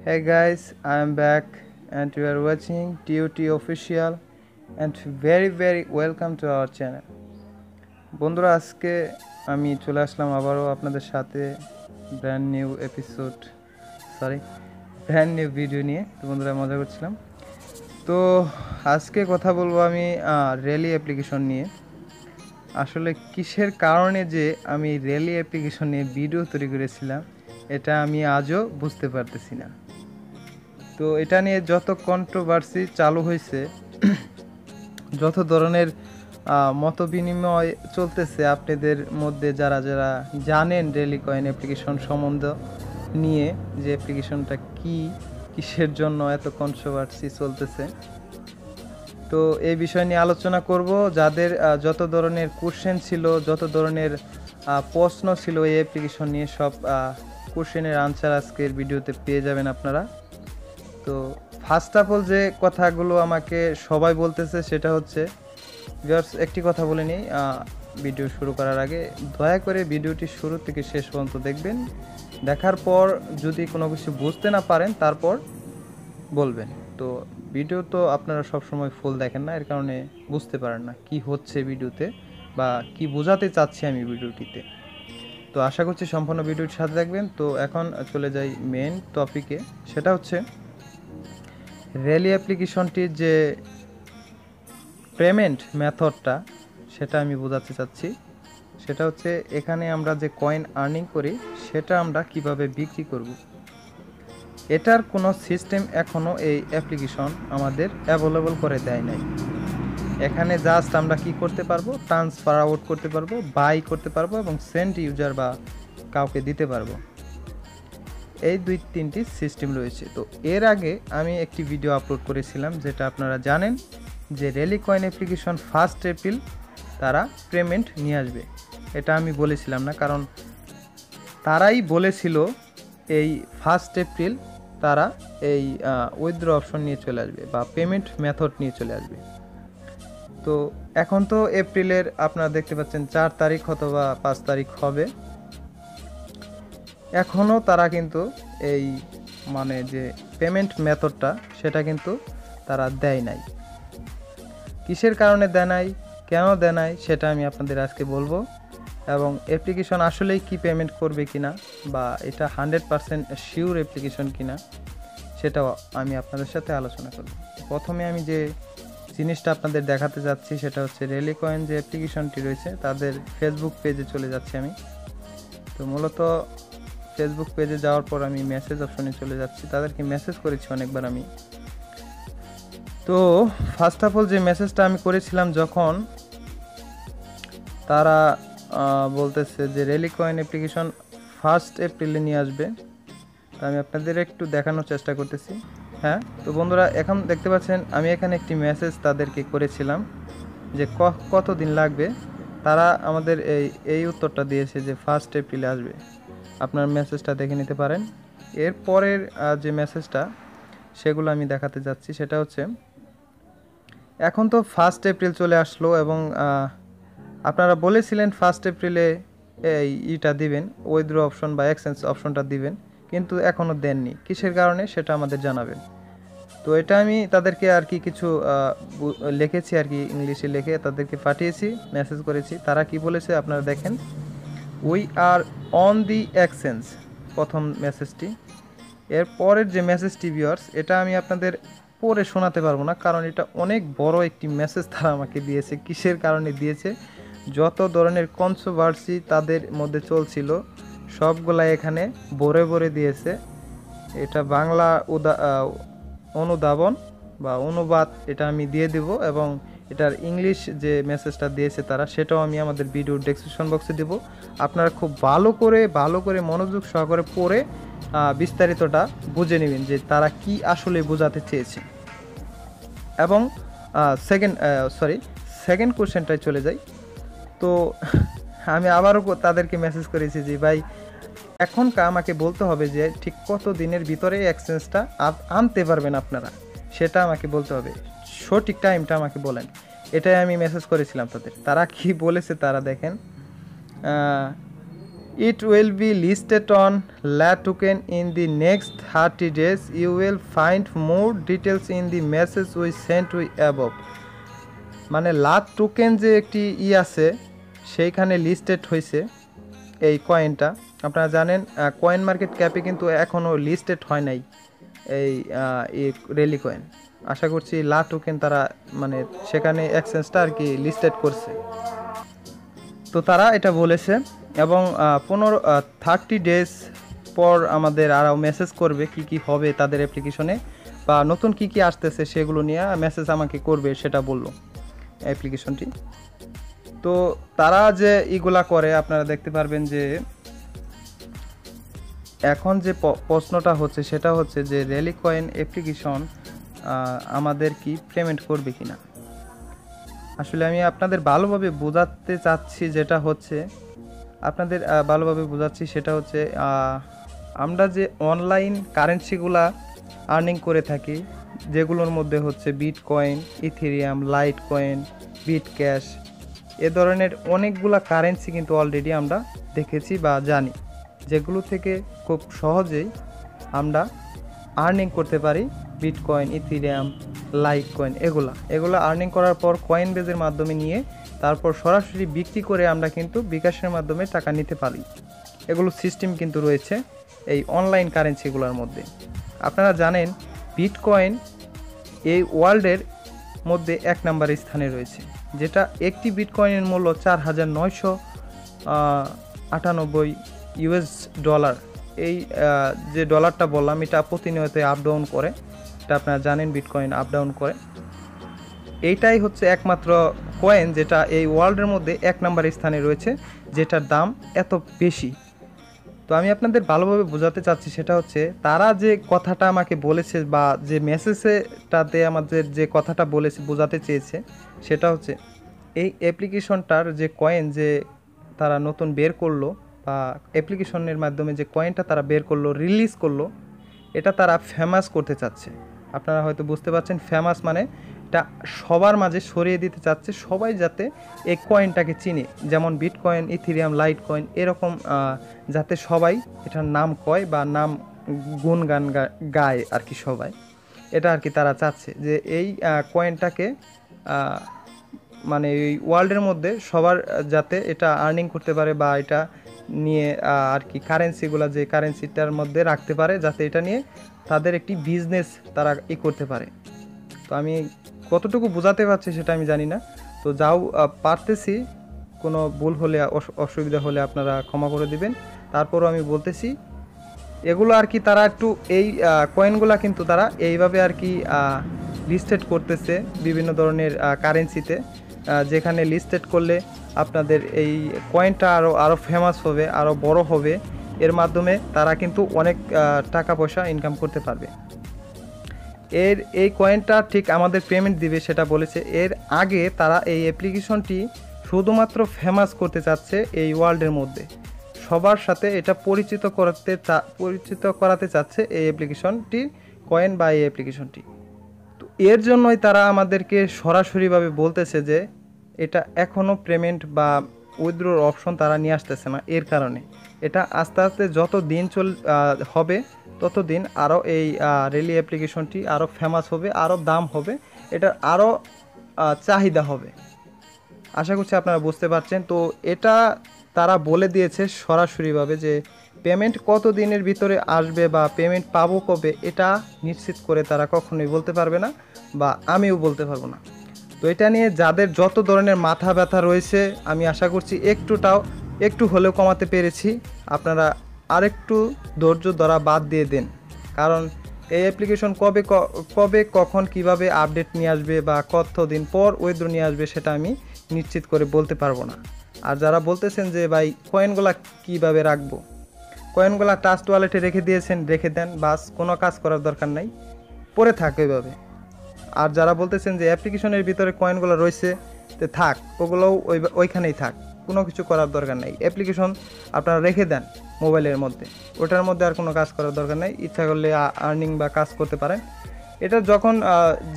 Hey guys, I am back and you are watching TOT Official and very welcome to our channel. বন্ধুরা আজকে আমি চলে আসলাম আবারও আপনাদের সাথে ব্র্যান্ড নিউ ভিডিও নিয়ে। তো বন্ধুরা মজা করছিলাম। তো আজকে কথা বলবো আমি রেলি অ্যাপ্লিকেশন নিয়ে। আসলে কিসের কারণে যে আমি রেলি অ্যাপ্লিকেশন নিয়ে ভিডিও তৈরি করেছিলাম এটা আমি আজও বুঝতে পারতেছি না। তো এটা নিয়ে যত কন্ট্রোভার্সি চালু হয়েছে, যত ধরনের মত বিনিময় চলতেছে আপনাদের মধ্যে, যারা যারা জানেন রেলি কয়েন অ্যাপ্লিকেশন সম্বন্ধে নিয়ে, যে অ্যাপ্লিকেশনটা কিসের জন্য এত কন্ট্রোভার্সি চলতেছে, তো এই বিষয় নিয়ে আলোচনা করব। যাদের যত ধরনের কোশ্চেন ছিল, যত ধরনের প্রশ্ন ছিল এই অ্যাপ্লিকেশন নিয়ে, সব কোশ্চেনের আনসার আজকের ভিডিওতে পেয়ে যাবেন আপনারা। তো ফার্স্ট অফ অল যে কথাগুলো আমাকে সবাই বলতেছে সেটা হচ্ছে, একটি কথা বলে নিই ভিডিও শুরু করার আগে, দয়া করে ভিডিওটি শুরু থেকে শেষ পর্যন্ত দেখবেন। দেখার পর যদি কোনো কিছু বুঝতে না পারেন তারপর বলবেন। তো ভিডিও তো আপনারা সবসময় ফুল দেখেন না, এর কারণে বুঝতে পারেন না কি হচ্ছে ভিডিওতে বা কি বোঝাতে চাচ্ছি আমি ভিডিওটিতে। তো আশা করছি সম্পূর্ণ ভিডিওটির সাথে দেখবেন। তো এখন চলে যাই মেন টপিকে, সেটা হচ্ছে রেলি অ্যাপ্লিকেশনটির যে পেমেন্ট মেথডটা, সেটা আমি বোঝাতে চাচ্ছি। সেটা হচ্ছে এখানে আমরা যে কয়েন আর্নিং করি সেটা আমরা কিভাবে বিক্রি করব। এটার কোনো সিস্টেম এখনও এই অ্যাপ্লিকেশন আমাদের অ্যাভেলেবল করে দেয় নাই। এখানে জাস্ট আমরা কি করতে পারবো, ট্রান্সফার আউট করতে পারবো, বাই করতে পারবো এবং সেন্ড ইউজার বা কাউকে দিতে পারবো। এই দুই তিনটি সিস্টেম রয়েছে। তো এর আগে আমি একটি ভিডিও আপলোড করেছিলাম, যেটা আপনারা জানেন যে রেলি কয়েন অ্যাপ্লিকেশন 1 এপ্রিল তারা পেমেন্ট নিয়ে আসবে। এটা আমি বলেছিলাম না, কারণ তারাই বলেছিল এই 1 এপ্রিল তারা এই উইথড্র অপশন নিয়ে চলে আসবে বা পেমেন্ট মেথড নিয়ে চলে আসবে। তো এখন তো এপ্রিলের আপনারা দেখতে পাচ্ছেন 4 তারিখ অথবা 5 তারিখ হবে, এখনও তারা কিন্তু এই যে পেমেন্ট মেথডটা সেটা কিন্তু তারা দেয় নাই। কিসের কারণে দেয় নাই, কেন দেয় নাই, সেটা আমি আপনাদের আজকে বলবো। এবং অ্যাপ্লিকেশন আসলেই কি পেমেন্ট করবে কিনা বা এটা 100% শিওর অ্যাপ্লিকেশন কিনা, সেটাও আমি আপনাদের সাথে আলোচনা করব। প্রথমে আমি যে জিনিসটা আপনাদের দেখাতে যাচ্ছি সেটা হচ্ছে রেলি কয়েন যে অ্যাপ্লিকেশনটি রয়েছে তাদের ফেসবুক পেজে চলে যাচ্ছি আমি। তো মূলত ফেসবুক পেজে যাওয়ার পর আমি মেসেজ অপশনে চলে যাচ্ছি। তাদেরকে মেসেজ করেছি অনেকবার আমি। তো ফার্স্ট অফ অল যে মেসেজটা আমি করেছিলাম, যখন তারা বলতেছে যে রেলি কয়েন অ্যাপ্লিকেশন 1 এপ্রিলে নিয়ে আসবে, তা আমি আপনাদের একটু দেখানোর চেষ্টা করতেছি। হ্যাঁ, তো বন্ধুরা এখন দেখতে পাচ্ছেন আমি এখানে একটি মেসেজ তাদেরকে করেছিলাম যে কতদিন লাগবে। তারা আমাদের এই উত্তরটা দিয়েছে যে 1 এপ্রিলে আসবে। আপনার মেসেজটা দেখে নিতে পারেন। এর পরের যে মেসেজটা সেগুলো আমি দেখাতে যাচ্ছি। সেটা হচ্ছে এখন তো 1 এপ্রিল চলে আসলো এবং আপনারা বলেছিলেন 1 এপ্রিলে এইটা দিবেন, উইথড্র অপশন বা এক্সচেঞ্জ অপশনটা দিবেন, কিন্তু এখনও দেননি। কিসের কারণে সেটা আমাদের জানাবেন। তো এটা আমি তাদেরকে আর কি কিছু লিখেছি আর কি, ইংলিশে লিখে তাদেরকে পাঠিয়েছি, মেসেজ করেছি। তারা কি বলেছে আপনারা দেখেন, we are on the exchange, প্রথম মেসেজটি। এর পরের যে মেসেজটি ভিউয়ার্স, এটা আমি আপনাদের পড়ে শোনাতে পারবো না, কারণ এটা অনেক বড় একটি মেসেজ তারা আমাকে দিয়েছে। কিসের কারণে দিয়েছে, যত ধরনের কন্ট্রোভার্সি তাদের মধ্যে চলছিল সবগুলা এখানে ভরে দিয়েছে। এটা বাংলা অনুধাবন বা অনুবাদ এটা আমি দিয়ে দেব, এবং এটার ইংলিশ যে মেসেজটা দিয়েছে তারা, সেটাও আমি আমাদের ভিডিও ডেসক্রিপশন বক্সে দেব। আপনারা খুব ভালো করে মনোযোগ সহকারে পড়ে বিস্তারিতটা বুঝে নেবেন যে তারা কি আসলে বোঝাতে চেয়েছে। এবং সেকেন্ড কোশ্চেনটায় চলে যাই। তো আমি আবারও তাদেরকে মেসেজ করেছি যে ভাই এখন আমাকে বলতে হবে যে ঠিক কত দিনের ভিতরে এক্সচেঞ্জটা আনতে পারবেন আপনারা, সেটা আমাকে বলতে হবে, সঠিক টাইমটা আমাকে বলেন। এটাই আমি মেসেজ করেছিলাম তাদের। তারা কি বলেছে তারা দেখেন, It will be listed on La token in the next 30 days. You will find more details in the message we sent you above. মানে লাট টোকেন যে একটি আছে সেইখানে লিস্টেড হয়েছে এই কয়েনটা। আপনারা জানেন কয়েন মার্কেট ক্যাপে কিন্তু এখনও লিস্টেড হয় নাই এই রেলি কয়েন। আশা করছি লা টোকেন তারা মানে সেখানে এক্সচেঞ্জটা আর কি লিস্টেড করছে, তো তারা এটা বলেছে। এবং 30 ডেজ পর আমাদের আরও মেসেজ করবে কি কি হবে তাদের অ্যাপ্লিকেশনে, বা নতুন কি কি আসতেছে সেগুলো নিয়ে মেসেজ আমাকে করবে, সেটা বললো অ্যাপ্লিকেশনটি। তো তারা যে এগুলা করে আপনারা দেখতে পারবেন যে এখন যে প্রশ্নটা হচ্ছে সেটা হচ্ছে যে রেলি কয়েন অ্যাপ্লিকেশন আমাদের কি পেমেন্ট করবে কিনা। আসলে আমি আপনাদের ভালোভাবে বোঝাতে চাচ্ছি, যেটা হচ্ছে আপনাদের ভালোভাবে বোঝাচ্ছি সেটা হচ্ছে আমরা যে অনলাইন কারেন্সিগুলা আর্নিং করে থাকি, যেগুলোর মধ্যে হচ্ছে bitcoin, Ethereum, Litecoin, bit cash, এ ধরনের অনেকগুলা কারেন্সি কিন্তু অলরেডি আমরা দেখেছি বা জানি, যেগুলো থেকে খুব সহজেই আমরা আর্নিং করতে পারি। বিটকয়েন, ইথেরিয়াম, লাইট কয়েন, এগুলো আর্নিং করার পর কয়েন বেজের মাধ্যমে নিয়ে তারপর সরাসরি বিক্রি করে আমরা কিন্তু বিকাশের মাধ্যমে টাকা নিতে পারি। এগুলো সিস্টেম কিন্তু রয়েছে এই অনলাইন কারেন্সিগুলোর মধ্যে। আপনারা জানেন বিটকয়েন এই ওয়ার্ল্ডের মধ্যে 1 নম্বরের স্থানে রয়েছে, যেটা একটি বিটকয়েনের মূল্য $4,998 US। এই যে ডলারটা বললাম এটা প্রতিনিয়ত আপ ডাউন করে, এটা আপনারা জানেন বিটকয়েন আপ ডাউন করে। এইটাই হচ্ছে একমাত্র কয়েন যেটা এই ওয়ার্ল্ডের মধ্যে 1 নম্বরের স্থানে রয়েছে, যেটার দাম এত বেশি। তো আমি আপনাদের ভালোভাবে বোঝাতে চাচ্ছি সেটা হচ্ছে তারা যে কথাটা আমাকে বলেছে বা যে মেসেজটাতে আমাদের যে কথাটা বলেছে বোঝাতে চেয়েছে সেটা হচ্ছে এই অ্যাপ্লিকেশনটার যে কয়েন যে তারা নতুন বের করলো বা অ্যাপ্লিকেশনের মাধ্যমে যে কয়েনটা তারা বের করলো, রিলিজ করলো, এটা তারা ফেমাস করতে চাচ্ছে। আপনারা হয়তো বুঝতে পারছেন ফেমাস মানে এটা সবার মাঝে ছড়িয়ে দিতে চাচ্ছে, সবাই যাতে এই কয়েনটাকে চিনে, যেমন বিটকয়েন, ইথেরিয়াম, লাইট কয়েন, এরকম যাতে সবাই এটার নাম কয় বা নাম গুণগান গায় আর কি সবাই, এটা আর কি তারা চাচ্ছে যে এই কয়েনটাকে মানে এই ওয়ার্ল্ডের মধ্যে সবার যাতে এটা আর্নিং করতে পারে বা এটা নিয়ে আর কি কারেন্সিগুলো যে কারেন্সিটার মধ্যে রাখতে পারে, যাতে এটা নিয়ে তাদের একটি বিজনেস তারা করতে পারে। তো আমি কতটুকু বোঝাতে পারছি সেটা আমি জানি না, তো যাও পারতেছি, কোনো ভুল হলে অসুবিধা হলে আপনারা ক্ষমা করে দিবেন। তারপরও আমি বলতেছি এগুলো আর কি তারা একটু এই কয়েনগুলা কিন্তু তারা এইভাবে আর কি লিস্টেড করতেছে বিভিন্ন ধরনের কারেন্সিতে, যেখানে লিস্টেড করলে আপনাদের এই কয়েনটা আরও ফেমাস হবে, আরও বড় হবে, এর মাধ্যমে তারা কিন্তু অনেক টাকা পয়সা ইনকাম করতে পারবে। এই কয়েনটা ঠিক আমাদের পেমেন্ট দিবে সেটা বলেছে। এর আগে তারা এই অ্যাপ্লিকেশনটি শুধুমাত্র ফেমাস করতে চাচ্ছে এই ওয়ার্ল্ডের মধ্যে, সবার সাথে এটা পরিচিত করাতে চাচ্ছে এই অ্যাপ্লিকেশনটি, কয়েন বা এই অ্যাপ্লিকেশনটি। তো এর জন্যই তারা আমাদেরকে সরাসরিভাবে বলতেছে যে এটা এখনও পেমেন্ট বা উইথড্রর অপশন তারা নিয়ে আসতেছে না। এর কারণে এটা আস্তে আস্তে যত দিন হবে ততদিন আরও এই রেলি অ্যাপ্লিকেশনটি আরও ফেমাস হবে, আরও দাম হবে, এটার আরও চাহিদা হবে। আশা করছি আপনারা বুঝতে পারছেন। তো এটা তারা বলে দিয়েছে সরাসরিভাবে যে পেমেন্ট কত দিনের ভিতরে আসবে বা পেমেন্ট পাবো কবে, এটা নিশ্চিত করে তারা কখনোই বলতে পারবে না বা আমিও বলতে পারবো না। তো এটা নিয়ে যাদের যত ধরনের মাথা ব্যথা রয়েছে আমি আশা করছি একটু হলেও কমাতে পেরেছি। আপনারা আরেকটু ধৈর্য ধরা বাদ দিয়ে দেন, কারণ এই অ্যাপ্লিকেশন কবে কখন কিভাবে আপডেট নিয়ে আসবে বা কত দিন পর উইথড্র নিয়ে আসবে সেটা আমি নিশ্চিত করে বলতে পারবো না। আর যারা বলতেছেন যে ভাই কয়েনগুলা কিভাবে রাখবো, কয়েনগুলা ট্রাস্ট ওয়ালেটে রেখে দিয়েছেন, রেখে দেন, বাস, কোনো কাজ করার দরকার নাই, পরে থাক ওইভাবে। আর যারা বলতেছেন যে অ্যাপ্লিকেশনের ভিতরে কয়েনগুলো রয়েছে তো থাক, ওগুলোও ওইখানেই থাক, কোনো কিছু করার দরকার নেই। অ্যাপ্লিকেশন আপনারা রেখে দেন মোবাইলের মধ্যে, ওটার মধ্যে আর কোনো কাজ করার দরকার নেই। ইচ্ছা করলে আর্নিং বা কাজ করতে পারেন। এটা যখন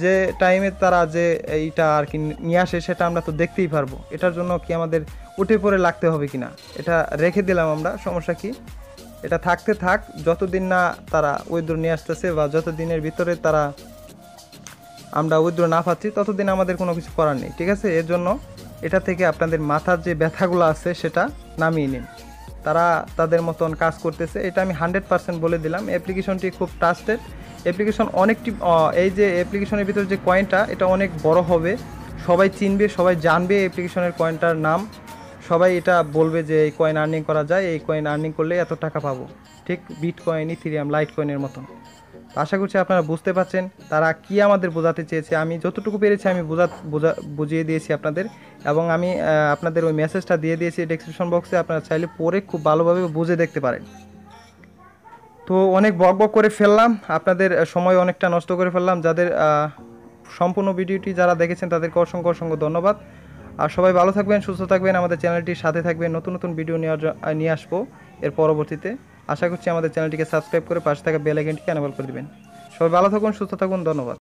যে টাইমে তারা যে এইটা আর কি নিয়ে আসে সেটা আমরা তো দেখতেই পারবো। এটার জন্য কি আমাদের উঠে পড়ে লাগতে হবে কি না, এটা রেখে দিলাম আমরা, সমস্যা কি, এটা থাকতে থাক, যতদিন না তারা উইথড্র নিয়ে আসতেছে বা যতদিনের ভিতরে তারা আমরা উইথড্র না পাচ্ছি ততদিন আমাদের কোনো কিছু করার নেই, ঠিক আছে। এর জন্য এটা থেকে আপনাদের মাথার যে ব্যথাগুলো আছে সেটা নামিয়ে নিন। তারা তাদের মতন কাজ করতেছে, এটা আমি 100% বলে দিলাম। অ্যাপ্লিকেশনটি খুব ট্রাস্টেড অ্যাপ্লিকেশন, অনেকটি এই যে অ্যাপ্লিকেশনের ভিতরে যে কয়েনটা এটা অনেক বড় হবে, সবাই চিনবে, সবাই জানবে অ্যাপ্লিকেশনের কয়েনটার নাম, সবাই এটা বলবে যে এই কয়েন আর্নিং করা যায়, এই কয়েন আর্নিং করলে এত টাকা পাবো, ঠিক বিটকয়েন, ইথেরিয়াম, লাইট কয়েনের মতন। আশা করছি আপনারা বুঝতে পারছেন তারা কি আমাদের বোঝাতে চেয়েছে। আমি যতটুকু পেরেছি আমি বুঝিয়ে দিয়েছি আপনাদের, এবং আমি আপনাদের ওই মেসেজটা দিয়ে দিয়েছি ডেসক্রিপশন বক্সে, আপনারা চাইলে পরে খুব ভালোভাবে বুঝে দেখতে পারেন। তো অনেক বক বক করে ফেললাম, আপনাদের সময় অনেকটা নষ্ট করে ফেললাম। যাদের সম্পূর্ণ ভিডিওটি যারা দেখেছেন তাদেরকে অসংখ্য অসংখ্য ধন্যবাদ। আর সবাই ভালো থাকবেন, সুস্থ থাকবেন, আমাদের চ্যানেলটির সাথে থাকবেন, নতুন নতুন ভিডিও নিয়ে আসবো এর পরবর্তীতে। আশা করছি আমাদের চ্যানেলটিকে সাবস্ক্রাইব করে পাশে থাকা বেল আইকনটিকে এনেবল করে দিবেন। সবাই ভালো থাকুন, সুস্থ থাকুন, ধন্যবাদ।